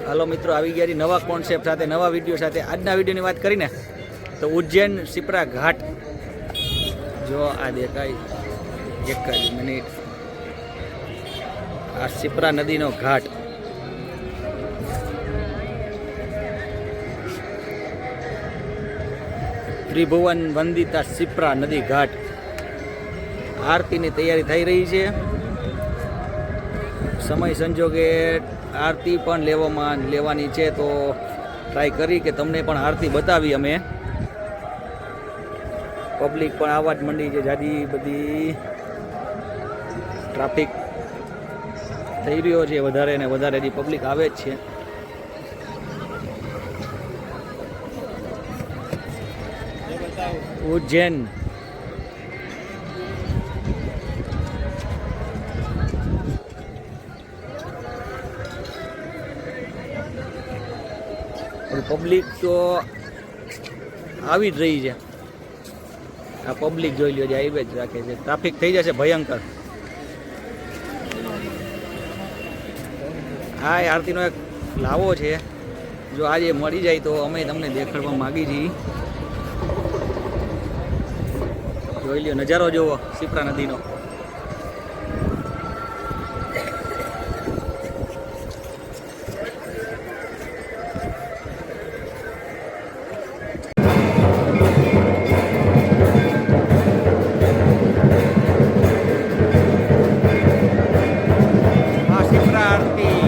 હાલો મિત્રો, આવી ગયા નવા કોન્સેપ્ટ સાથે, નવા વિડીયો સાથે. આજના વિડીયોની વાત કરીને તો ઉજ્જૈન શિપ્રા ઘાટ, જો આ દેખાય, એક જ મિનિટ, આ શિપ્રા નદીનો ઘાટ. ત્રિભુવન વંદિતા શિપ્રા નદી ઘાટ. આરતીની તૈયારી થઈ રહી છે. સમય સંજોગે આરતી પણ લેવાની છે, તો ટ્રાય કરી કે તમને પણ આરતી બતાવી અમે. પબ્લિક પણ આવવા જ મંડી છે, જાજી બધી ટ્રાફિક થઈ રહ્યો છે, વધારે ને વધારે જે પબ્લિક આવે જ છે. ઉજ્જૈન પબ્લિક તો આવી જ રહી છે. આ પબ્લિક જોઈ લ્યો, જે હાઈવે જ રાખે છે. ટ્રાફિક થઈ જશે ભયંકર. આ આરતીનો એક લાવો છે, જો આજે મળી જાય તો અમે તમને દેખાડવા માગી છીએ. જોઈ લ્યો, નજારો જોવો શિપ્રા નદીનો. આ શિપ્રા આરતી